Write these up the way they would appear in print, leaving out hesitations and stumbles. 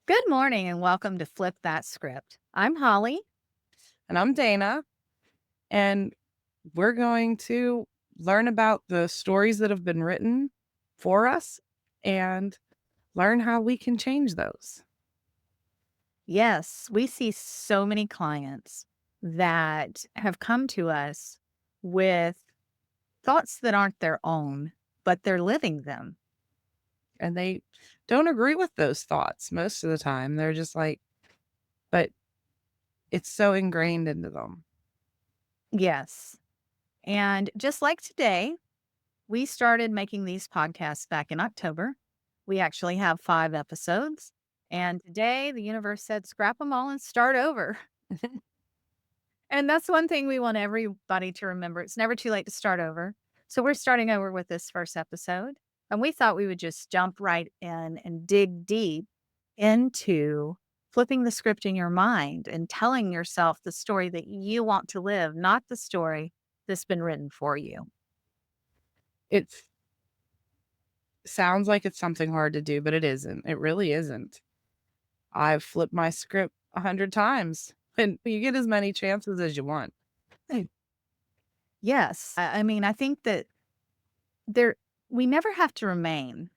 Good morning and welcome to Flip That Script. I'm Holly. And I'm Dana, and we're going to learn about the stories that have been written for us and learn how we can change those. Yes, we see so many clients that have come to us with thoughts that aren't their own, but they're living them. And they don't agree with those thoughts most of the time. They're just like, but it's so ingrained into them. Yes. And just like today, we started making these podcasts back in October. We actually have 5 episodes. And today the universe said, scrap them all and start over. And that's one thing we want everybody to remember. It's never too late to start over. So we're starting over with this first episode. And we thought we would just jump right in and dig deep into flipping the script in your mind and telling yourself the story that you want to live, not the story that's been written for you. It sounds like it's something hard to do, but it isn't. It really isn't. I've flipped my script 100 times, and you get as many chances as you want. Yes. I mean, I think that there we never have to remain.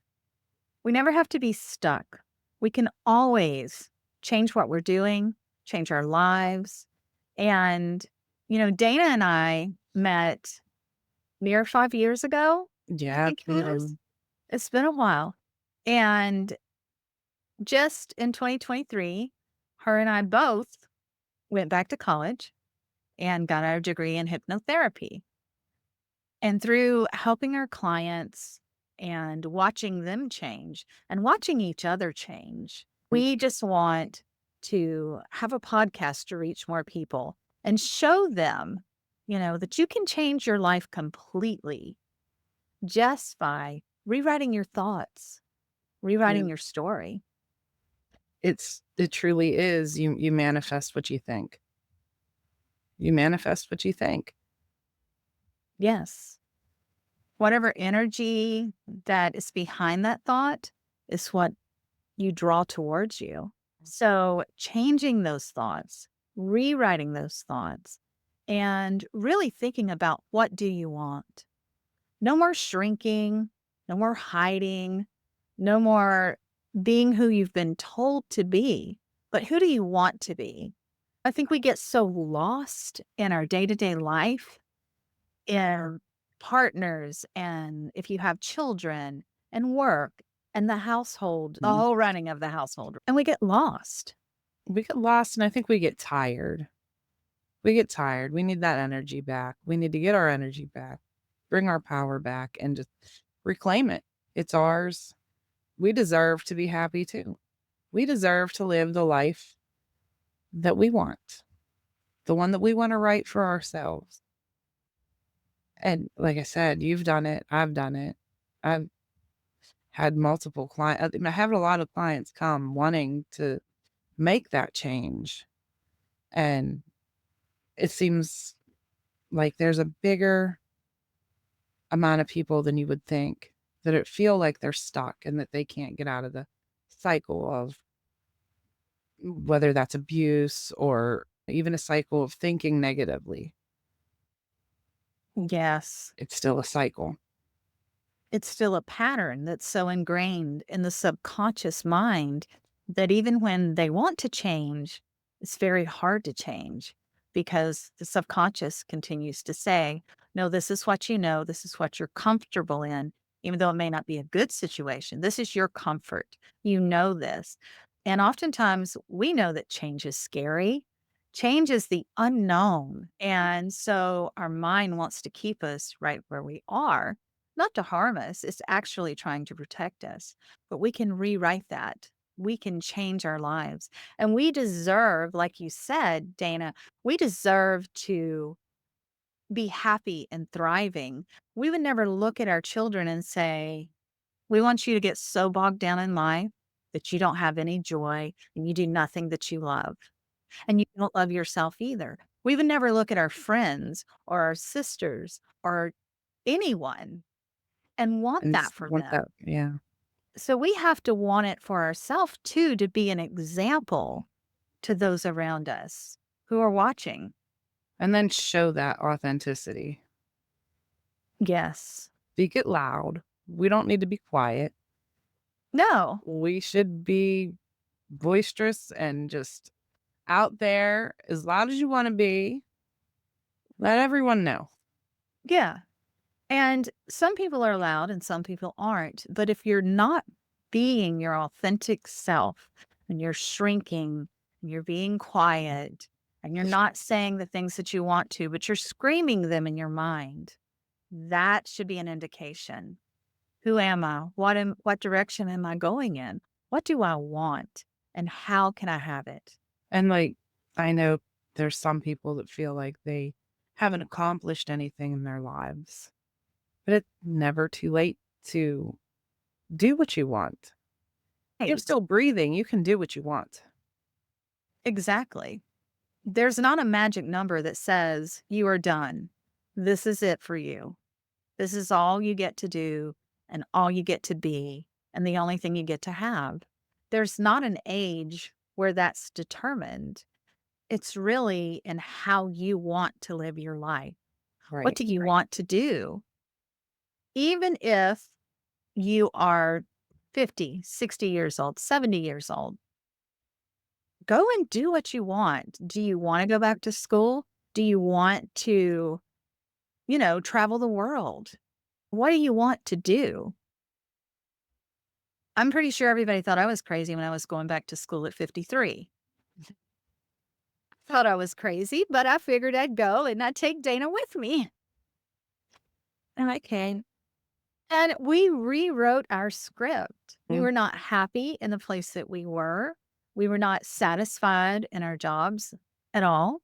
We never have to be stuck. We can always change what we're doing, change our lives. And, Dana and I met near 5 years ago, I Yeah, think it is. It's been a while. And just in 2023, her and I both went back to college and got our degree in hypnotherapy. And through helping our clients and watching them change and watching each other change, we just want to have a podcast to reach more people and show them, that you can change your life completely just by rewriting your thoughts, yeah. rewriting your story. It truly is. You manifest what you think. You manifest what you think. Yes. Whatever energy that is behind that thought is what you draw towards you. So, changing those thoughts, rewriting those thoughts, and really thinking about what do you want? No more shrinking, no more hiding, no more being who you've been told to be, but who do you want to be? I think we get so lost in our day-to-day life, in partners, and if you have children and work and the household, the Mhm. whole running of the household, and we get lost. We get lost and I think we get tired. We get tired. We need that energy back. We need to get our energy back, bring our power back, and just reclaim it. It's ours. We deserve to be happy too. We deserve to live the life that we want, the one that we want to write for ourselves. And like I said, you've done it. I've done it. I've had multiple clients. I have a lot of clients come wanting to make that change. And it seems like there's a bigger amount of people than you would think that it feel like they're stuck and that they can't get out of the cycle of whether that's abuse or even a cycle of thinking negatively. Yes. It's still a cycle. It's still a pattern that's so ingrained in the subconscious mind that even when they want to change, it's very hard to change because the subconscious continues to say, no, this is what you know, this is what you're comfortable in, even though it may not be a good situation. This is your comfort. You know this. And oftentimes we know that change is scary. Change is the unknown. And so our mind wants to keep us right where we are, not to harm us, it's actually trying to protect us. But we can rewrite that. We can change our lives. And we deserve, like you said, Dana, we deserve to be happy and thriving. We would never look at our children and say, we want you to get so bogged down in life that you don't have any joy and you do nothing that you love. And you don't love yourself either. We would never look at our friends or our sisters or anyone and want And that just for want that. them. Yeah. So we have to want it for ourselves too, to be an example to those around us who are watching. And then show that authenticity. Yes. Speak it loud. We don't need to be quiet. No. We should be boisterous and just out there as loud as you want to be. Let everyone know. Yeah. And some people are loud and some people aren't. But if you're not being your authentic self and you're shrinking and you're being quiet and you're not saying the things that you want to, but you're screaming them in your mind, that should be an indication. Who am I? What direction am I going in? What do I want? And how can I have it? And like, I know there's some people that feel like they haven't accomplished anything in their lives, but it's never too late to do what you want. You're Right. still breathing. You can do what you want. Exactly. There's not a magic number that says you are done. This is it for you. This is all you get to do and all you get to be and the only thing you get to have. There's not an age where that's determined. It's really in how you want to live your life. What Right. do you want to do? Even if you are 50, 60 years old, 70 years old, go and do what you want. Do you want to go back to school? Do you want to, travel the world? What do you want to do? I'm pretty sure everybody thought I was crazy when I was going back to school at 53. Thought I was crazy, but I figured I'd go and I'd take Dana with me. And I came. And we rewrote our script. We Mm. were not happy in the place that we were. We were not satisfied in our jobs at all.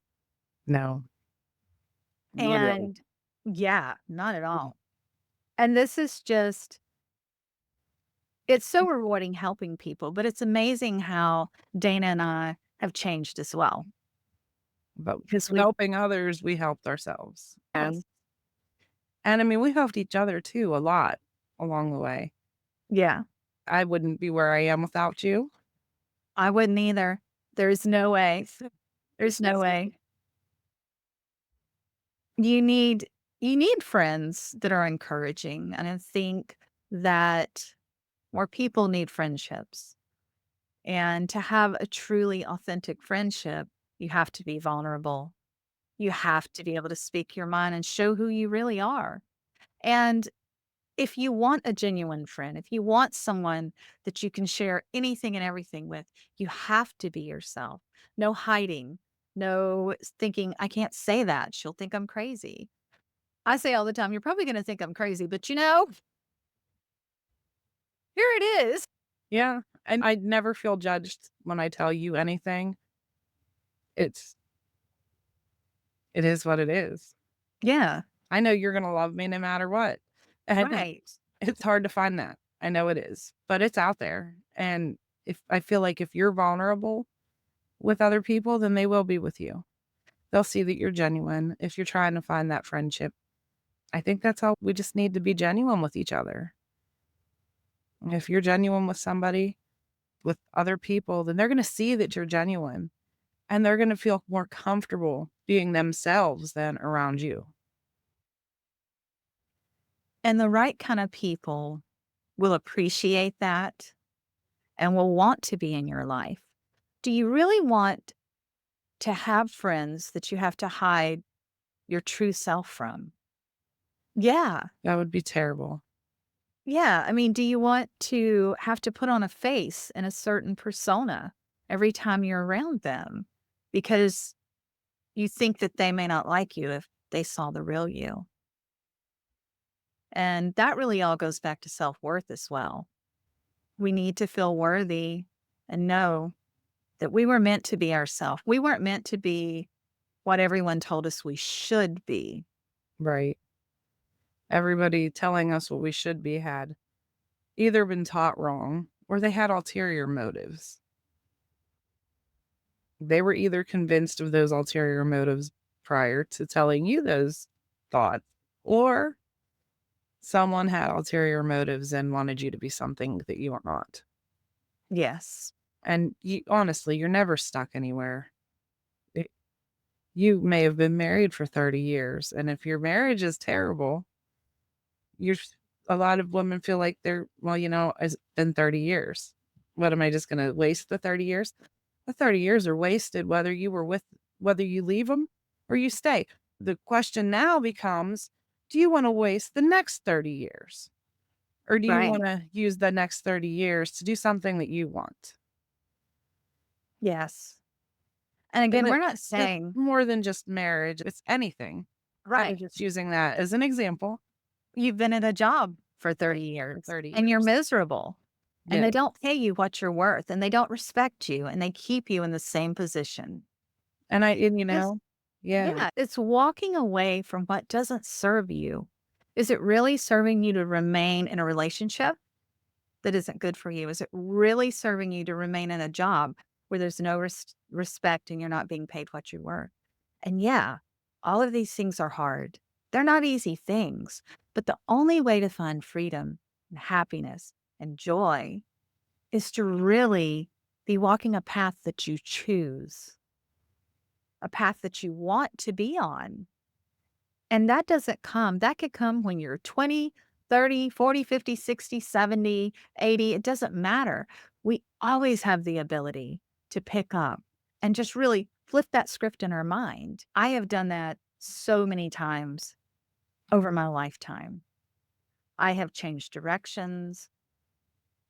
No, not at all. And yeah, not at all. And this is just, it's so rewarding helping people, but it's amazing how Dana and I have changed as well But because we, helping others, we helped ourselves. yes, And I mean, we helped each other too a lot along the way. yeah, I wouldn't be where I am without you. I wouldn't either. There's no way. There's no way. You need you need friends that are encouraging, and I think that more people need friendships. And to have a truly authentic friendship, you have to be vulnerable. You have to be able to speak your mind and show who you really are. And if you want a genuine friend, if you want someone that you can share anything and everything with, you have to be yourself. No hiding, no thinking, I can't say that. She'll think I'm crazy. I say all the time, you're probably going to think I'm crazy, but here it is. Yeah. And I never feel judged when I tell you anything. It's it is what it is. Yeah, I know you're gonna love me no matter what. And right. it's hard to find that. I know it is, but it's out there. And if I feel like if you're vulnerable with other people, then they will be with you. They'll see that you're genuine if you're trying to find that friendship. I think that's all we just need to be genuine with each other. If you're genuine with somebody, with other people, then they're going to see that you're genuine and they're going to feel more comfortable being themselves than around you. And the right kind of people will appreciate that and will want to be in your life. Do you really want to have friends that you have to hide your true self from? Yeah. That would be terrible. Yeah. I mean, do you want to have to put on a face and a certain persona every time you're around them because you think that they may not like you if they saw the real you? And that really all goes back to self worth as well. We need to feel worthy and know that we were meant to be ourselves. We weren't meant to be what everyone told us we should be. Right. Everybody telling us what we should be had either been taught wrong or they had ulterior motives. They were either convinced of those ulterior motives prior to telling you those thoughts, or Someone had ulterior motives and wanted you to be something that you are not. Yes. And you honestly, you're never stuck anywhere. It You may have been married for 30 years, and if your marriage is terrible, you're s a lot of women feel like they're, "Well, it's been 30 years. What, am I just gonna waste the 30 years?" The 30 years are wasted whether you leave them or you stay. The question now becomes, do you wanna waste the next 30 years? Or do you Right. wanna use the next 30 years to do something that you want? Yes. And And again, we're not that's saying more than just marriage, it's anything. I was right. just using that as an example You've been in a job for 30 for years 30 and you're years. miserable and Yeah, they don't pay you what you're worth and they don't respect you and they keep you in the same position. and Just yeah, yeah, it's walking away from what doesn't serve you. Is it really serving you to remain in a relationship that isn't good for you? Is it really serving you to remain in a job where there's no respect and you're not being paid what you're worth? And yeah, all of these things are hard. They're not easy things, but the only way to find freedom and happiness and joy is to really be walking a path that you choose, a path that you want to be on. And that could come when you're 20, 30, 40, 50, 60, 70, 80. It doesn't matter. We always have the ability to pick up and just really flip that script in our mind. I have done that so many times over my lifetime. I have changed directions.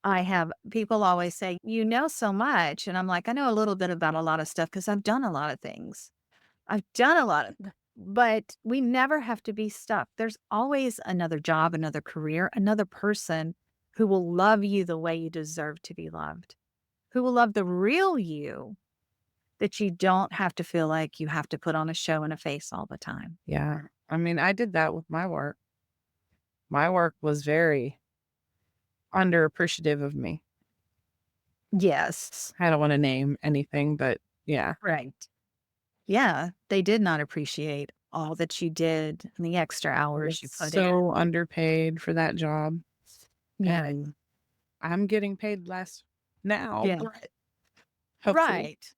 I have people always say, you know so much. And I'm like, I know a little bit about a lot of stuff because I've done a lot of things. I've done a lot of but we never have to be stuck. There's always another job, another career, another person who will love you the way you deserve to be loved, who will love the real you that you don't have to feel like you have to put on a show and a face all the time. yeah. I mean, I did that with my work. My work was very underappreciative of me. Yes. I don't wanna name anything, but yeah. Right. Yeah. They did not appreciate all that you did and the extra I was hours you put in. so underpaid for that job, Yeah. and I'm getting paid less now, Yeah. but hopefully. Right.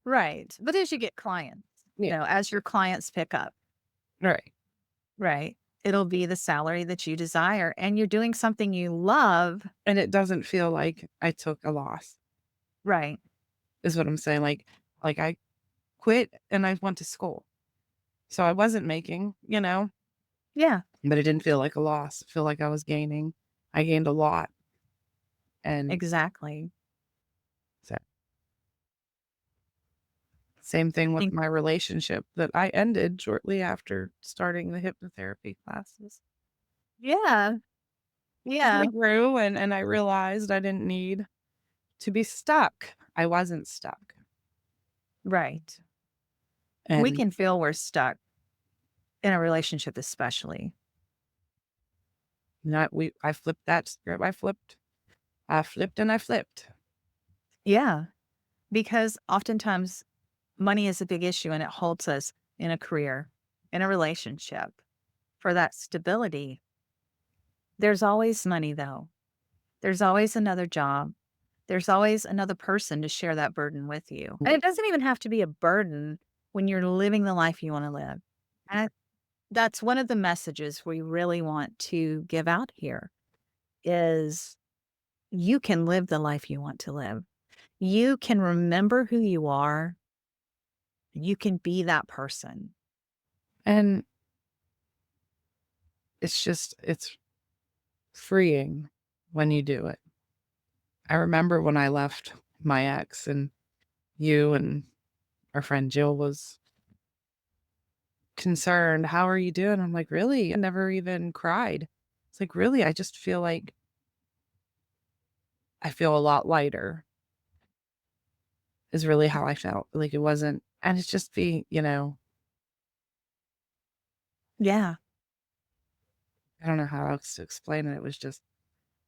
Right. But as you get clients, Yeah, as your clients pick up, right. right? It'll be the salary that you desire, and you're doing something you love. And it doesn't feel like I took a loss, Right. is what I'm saying, like, I quit and I went to school. So I wasn't making, Yeah, but it didn't feel like a loss. Feel like I was gaining. I gained a lot, and exactly. so same thing with Think my relationship that I ended shortly after starting the hypnotherapy classes. yeah, I yeah, grew and I realized I didn't need to be stuck. I wasn't stuck. right. We And can feel we're stuck in a relationship especially. not we I flipped that script. I flipped and I flipped. Yeah, because oftentimes money is a big issue and it holds us in a career, in a relationship for that stability. There's always money, though. There's always another job. There's always another person to share that burden with you. And it doesn't even have to be a burden when you're living the life you want to live. And that's one of the messages we really want to give out here is you can live the life you want to live. You can remember who you are. You can be that person. And it's freeing when you do it. I remember when I left my ex and you and our friend Jill was concerned, "How are you doing?" I'm like, "Really?" I never even cried. It's like, "Really?" I just feel like I feel a lot lighter is really how I felt. Like it wasn't and it's just Yeah. I don't know how else to explain it. It was just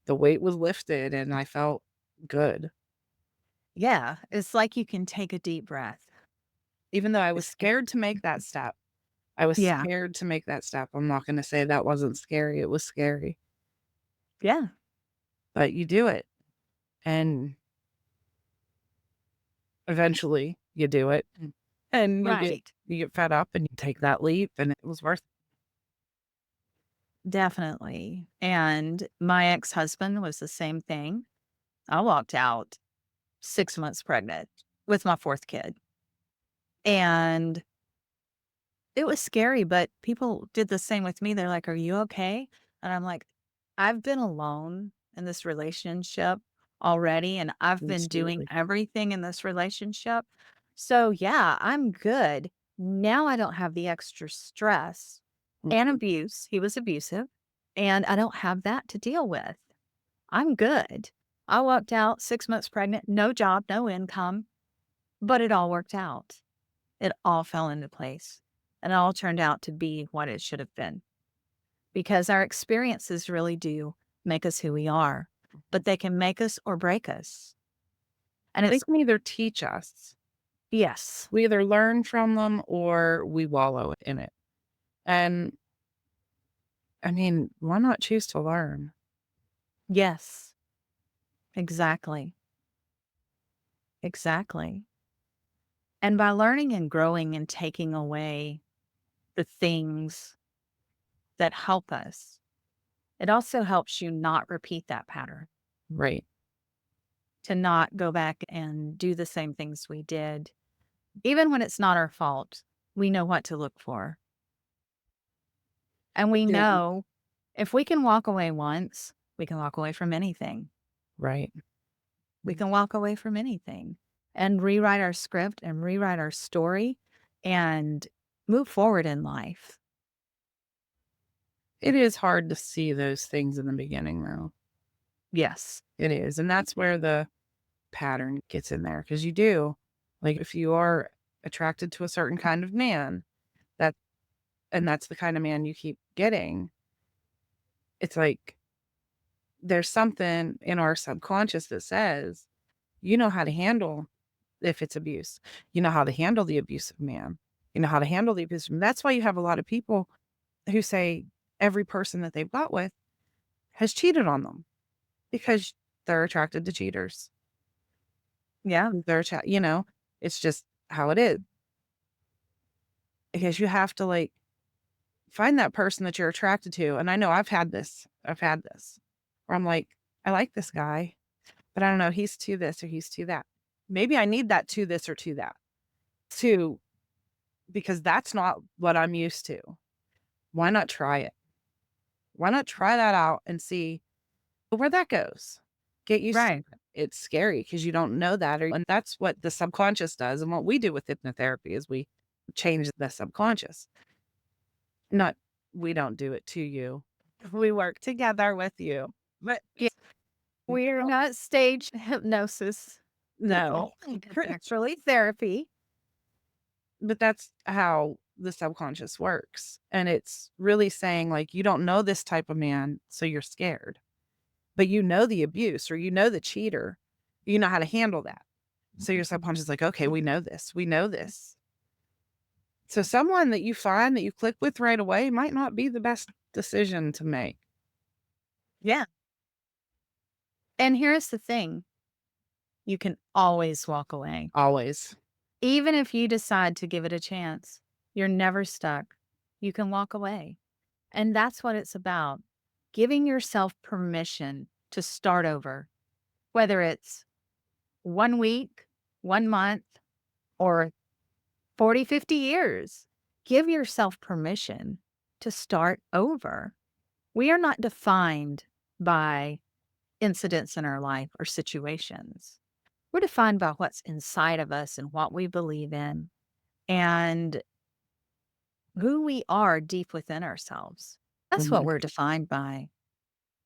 the weight was lifted and I felt good. Yeah. It's like you can take a deep breath. Even though I was It's like, scared to make that step. I was Yeah. scared to make that step. I'm not gonna say that wasn't scary, it was scary, Yeah. but you do it, and eventually you do it, and Right. you get fed up and you take that leap, and it was worth. Definitely. And my ex-husband was the same thing. I walked out 6 months pregnant with my 4th kid. And it was scary, but people did the same with me. They're like, "Are you okay?" And I'm like, "I've been alone in this relationship already, and I've been doing Absolutely. everything in this relationship. So, yeah, I'm good. Now I don't have the extra stress and Mhm. abuse." He was abusive, and I don't have that to deal with. I'm good. I walked out 6 months pregnant, no job, no income, but it all worked out. It all fell into place, and it all turned out to be what it should have been, because our experiences really do make us who we are, but they can make us or break us. And They it's can either teach us, yes, we either learn from them or we wallow in it, and, I mean, why not choose to learn? yes, exactly, exactly. And by learning and growing and taking away the things that help us, it also helps you not repeat that pattern, Right. to not go back and do the same things we did. Even when it's not our fault, we know what to look for. And we Yeah. know if we can walk away once, we can walk away from anything. Right. We can walk away from anything and rewrite our script and rewrite our story and move forward in life. It is hard to see those things in the beginning, though. Yes. It is, and that's where the pattern gets in there because you do. Like, if you are attracted to a certain kind of man, that and that's the kind of man you keep getting, it's like there's something in our subconscious that says, "You know how to handle if it's abuse. You know how to handle the abusive man. You know how to handle the abusive." That's why you have a lot of people who say every person that they've got with has cheated on them because they're attracted to cheaters. Yeah. It's just how it is. Because you have to, like, find that person that you're attracted to, and I know I've had this, where I'm like, "I like this guy, but I don't know, he's too this or he's too that. Maybe I need that to this or to that, too, because that's not what I'm used to. Why not try it? Why not try that out and see where that goes? Get used to Right. it. It's scary because you don't know that, and that's what the subconscious does, and what we do with hypnotherapy is we change the subconscious. Not we don't do it to you. We work together with you. But Yeah. We're not stage hypnosis. no. It's actually therapy. But that's how the subconscious works, and it's really saying, like, you don't know this type of man, so you're scared, but you know the abuse or you know the cheater. You know how to handle that. So your subconscious is like, "Okay, we know this. We know this." So someone that you find that you click with right away might not be the best decision to make. Yeah. And here's the thing, you can always walk away. Always. Even if you decide to give it a chance, you're never stuck. You can walk away. And that's what it's about, giving yourself permission to start over, whether it's 1 week, 1 month, or 40, 50 years. Give yourself permission to start over. We are not defined by incidents in our life or situations. We're defined by what's inside of us and what we believe in and who we are deep within ourselves. That's what Mhm. we're defined by.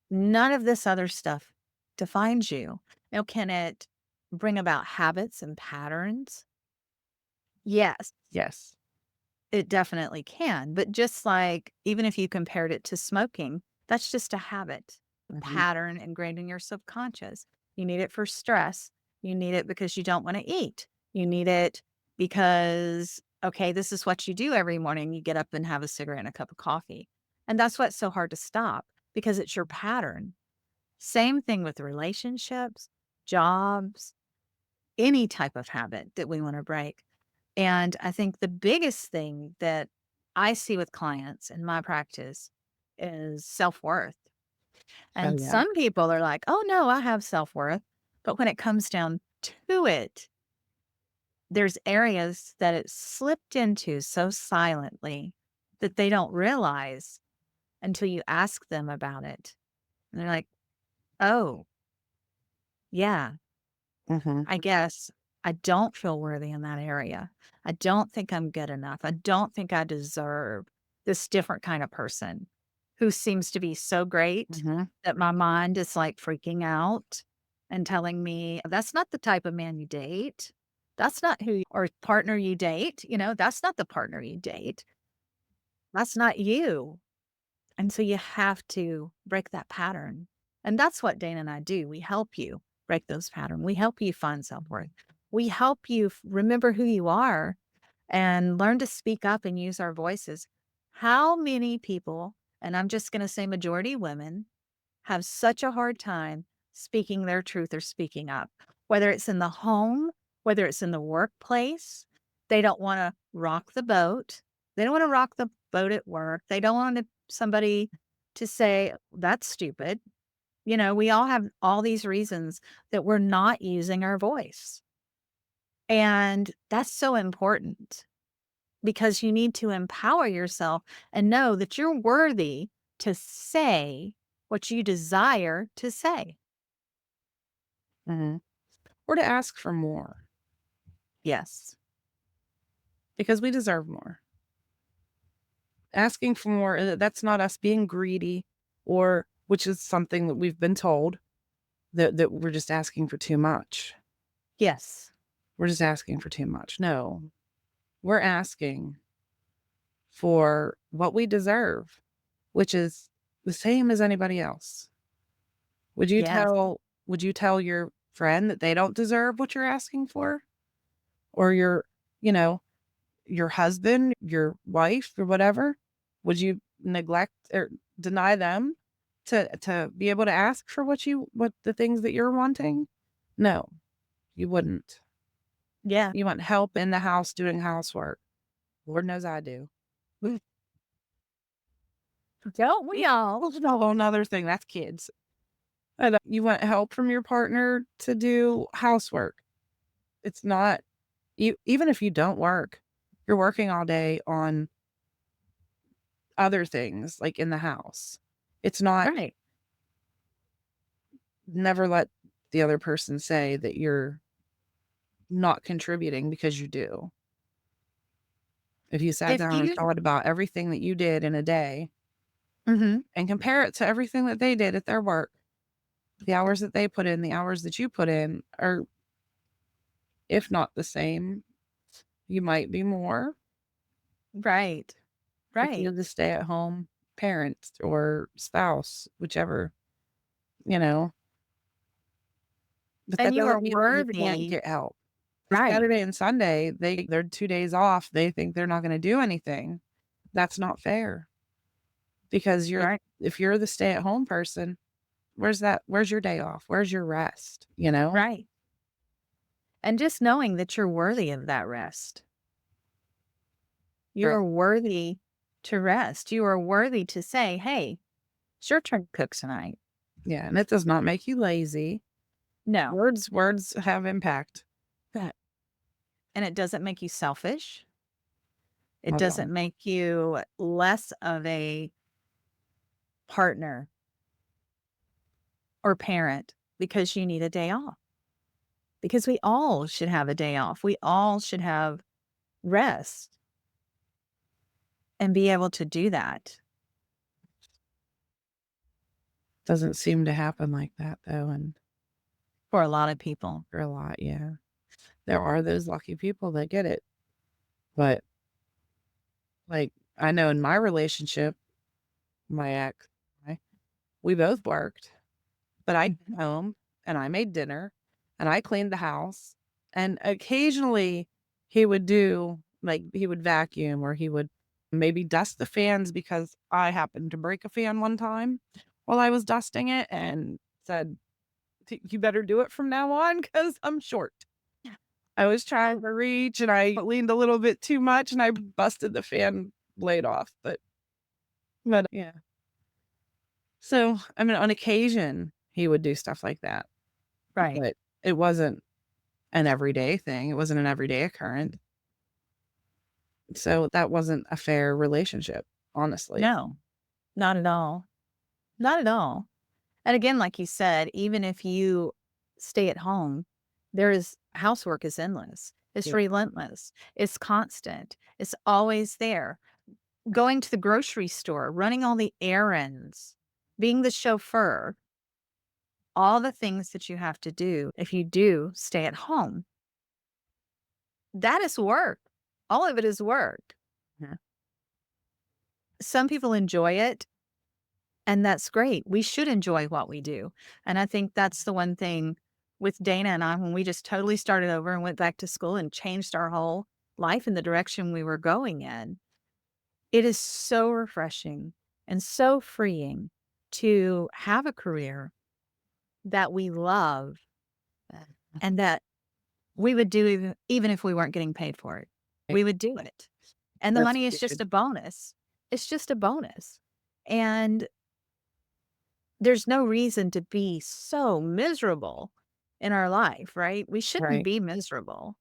None of this other stuff defines you. Now, can it bring about habits and patterns? Yes, Yes. it definitely can. But just like even if you compared it to smoking, that's just a habit, a Mhm. pattern ingrained in your subconscious. You need it for stress. You need it because you don't want to eat. You need it because Okay, this is what you do every morning. You get up and have a cigarette and a cup of coffee. And that's what's so hard to stop because it's your pattern. Same thing with relationships, jobs, any type of habit that we want to break. And I think the biggest thing that I see with clients in my practice is self worth. Oh, And yeah. some people are like, oh, no, I have self worth. But when it comes down to it, there's areas that it's slipped into so silently that they don't realize until you ask them about it. And they're like, oh, yeah, Mhm. I guess I don't feel worthy in that area. I don't think I'm good enough. I don't think I deserve this different kind of person who seems to be so great Mhm. that my mind is like freaking out and telling me that's not the type of man you date. That's not who or partner you date. That's not the partner you date. That's not you. And so you have to break that pattern. And that's what Dana and I do. We help you break those patterns. We help you find self worth. We help you remember who you are and learn to speak up and use our voices. How many people, and I'm just going to say majority women, have such a hard time speaking their truth or speaking up, whether it's in the home, whether it's in the workplace. They don't want to rock the boat. They don't want to rock the boat at work. They don't want somebody to say, that's stupid. We all have all these reasons that we're not using our voice. And that's so important because you need to empower yourself and know that you're worthy to say what you desire to say. Mhm. Or to ask for more Yes. because we deserve more. Asking for more, that's not us being greedy or which is something that we've been told that we're just asking for too much. Yes. We're just asking for too much. No, we're asking for what we deserve, which is the same as anybody else. Would you Yes. tell would you tell your friend that they don't deserve what you're asking for? Or you know, your husband, your wife, or whatever? Would you neglect or deny them to be able to ask for what the things that you're wanting? No, you wouldn't. Yeah. You want help in the house doing housework. Lord knows I do. Mm. Don't we all? That's a whole nother thing. That's kids. And you want help from your partner to do housework. It's not you even if you don't work, you're working all day on other things like in the house. It's not Right. never let the other person say that you're not contributing because you do. If you sat If down and you thought about everything that you did in a day Mhm. and compare it to everything that they did at their work, the hours that they put in, the hours that you put in are, if not the same, you might be more Right. if Right. you're the stay at home parent or spouse, whichever, you know, but that And you are doesn't mean that you can't worthy. get help. Right. Saturday and Sunday, they're 2 days off, they think they're not gonna do anything. That's not fair because Right. if you're the stay-at-home person, where's your day off? Where's your rest, you know? Right. And just knowing that you're worthy of that rest. You Right. are worthy to rest. You are worthy to say, "Hey, it's your turn to cook tonight." Yeah, and it does not make you lazy. No. Words have impact. But and it doesn't make you selfish. It Not at all. doesn't make you less of a partner or parent because you need a day off. Because we all should have a day off. We all should have rest and be able to do that Doesn't seem to happen like that though, and for a lot of people. for a lot, yeah. There are those lucky people that get it, but, like, I know in my relationship, my ex, I we both worked, but I Mhm. came home and I made dinner and I cleaned the house, and occasionally he would do Like, he would vacuum or he would maybe dust the fans because I happened to break a fan one time while I was dusting it and said, You better do it from now on because I'm short." I was trying to reach and I leaned a little bit too much and I busted the fan blade off, but yeah. So, I mean, on occasion, he would do stuff like that, Right. but it wasn't an everyday thing. It wasn't an everyday occurrence. So that wasn't a fair relationship, honestly. No, not at all. Not at all. And again, like you said, even if you stay at home, there is housework is endless. It's Yeah. relentless. It's constant. It's always there. Going to the grocery store, running all the errands, being the chauffeur, all the things that you have to do if you do stay at home. That is work. All of it is work. Yeah. Some people enjoy it, and that's great. We should enjoy what we do. And I think that's the one thing with Dana and I, when we just totally started over and went back to school and changed our whole life in the direction we were going in. It is so refreshing and so freeing to have a career that we love and that we would do even if we weren't getting paid for it. Right. We would do it. And the That's money is just good. a bonus. It's just a bonus. And there's no reason to be so miserable in our life, right? We shouldn't Right. be miserable.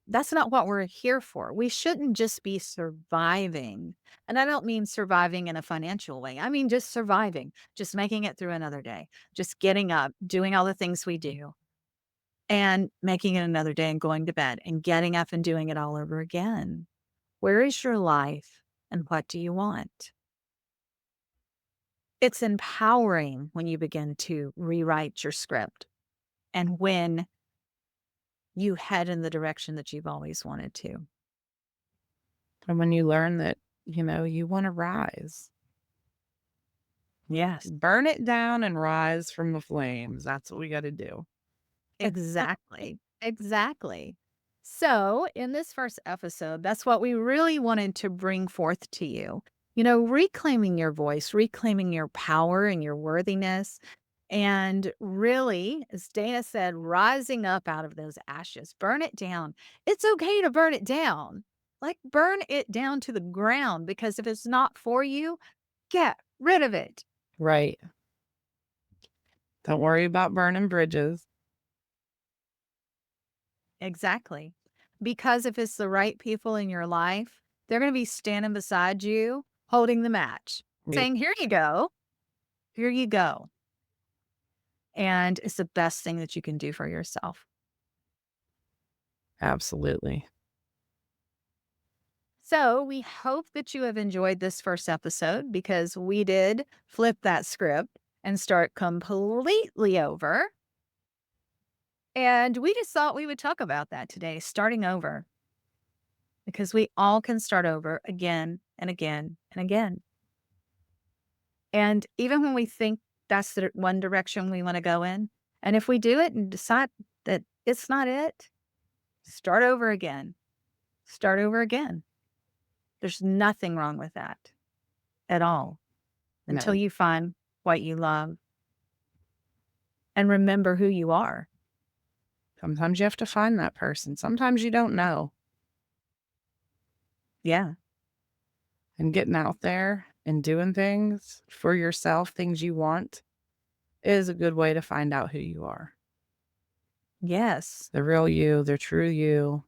That's not what we're here for. We shouldn't just be surviving. And I don't mean surviving in a financial way. I mean just surviving, just making it through another day, just getting up, doing all the things we do, and making it another day and going to bed and getting up and doing it all over again. Where is your life and what do you want? It's empowering when you begin to rewrite your script and when you head in the direction that you've always wanted to. And when you learn that, you wanna rise, Yes, burn it down and rise from the flames. That's what we gotta do. exactly. Exactly. So, in this first episode, that's what we really wanted to bring forth to you. Reclaiming your voice, reclaiming your power and your worthiness, and really, as Dana said, rising up out of those ashes, burn it down. It's okay to burn it down. Like, burn it down to the ground because if it's not for you, get rid of it. Right. Don't worry about burning bridges. Exactly. Because if it's the right people in your life, they're going to be standing beside you, holding the match, Right. saying, "Here you go. Here you go." And it's the best thing that you can do for yourself. Absolutely. So we hope that you have enjoyed this first episode because we did flip that script and start completely over. And we just thought we would talk about that today, starting over, because we all can start over again and again and again. And even when we think that's the one direction we want to go in, and if we do it and decide that it's not it, start over again. Start over again. There's nothing wrong with that at all until No. you find what you love and remember who you are. Sometimes you have to find that person. Sometimes you don't know. Yeah. And getting out there and doing things for yourself, things you want, is a good way to find out who you are. Yes. The real you, the true you,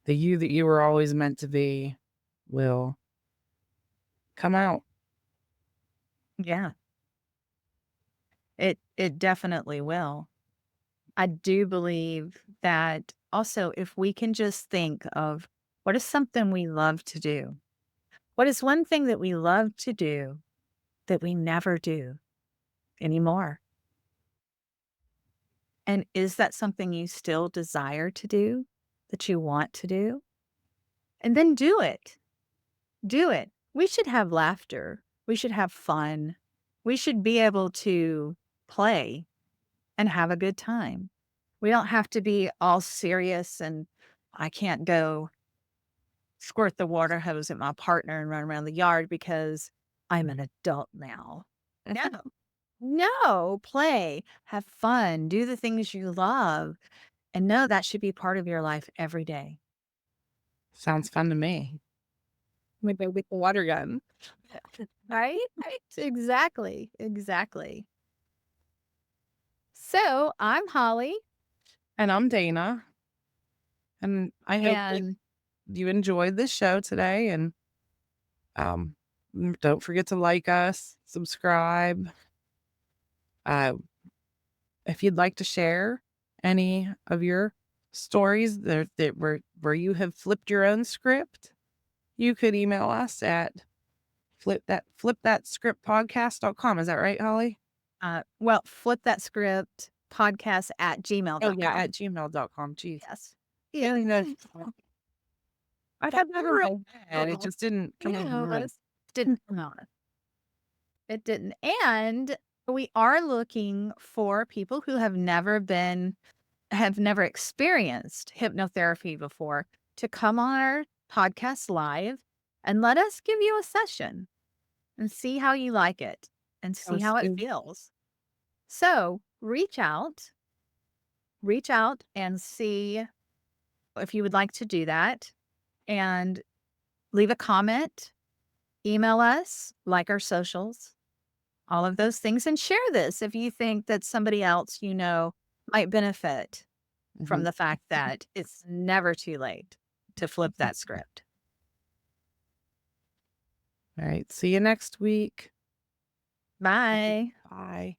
the you that you were always meant to be will come out. Yeah. It definitely will. I do believe that also if we can just think of what is something we love to do? What is one thing that we love to do that we never do anymore? And is that something you still desire to do, that you want to do? And then do it. Do it. We should have laughter. We should have fun. We should be able to play and have a good time. We don't have to be all serious and I can't go squirt the water hose at my partner and run around the yard because I'm an adult now. No, no, play, have fun, do the things you love, and know that should be part of your life every day. Sounds fun to me. Maybe with the water gun. Right? Right. Exactly. Exactly. So I'm Holly, And I'm Dana. And I hope that and you enjoyed this show today. And don't forget to like us, subscribe. Uh, if you'd like to share any of your stories where you have flipped your own script, you could email us at flipthatscriptpodcast.com. Is that right, Holly? well, flip that script podcast at Oh yeah, gmail.com. at gmail.com. Jeez. Yes. Yeah, Yeah. I'd had that in my head. It Oh, just didn't come you over know, my but head. it didn't come out. It didn't. And we are looking for people who have never experienced hypnotherapy before to come on our podcast live and let us give you a session and see how you like it and see Sounds how it good. feels. So reach out and see if you would like to do that and leave a comment, email us, like our socials, all of those things, and share this if you think that somebody else you know might benefit from Mhm. the fact that it's never too late to flip that script. All right. See you next week. Bye. Bye.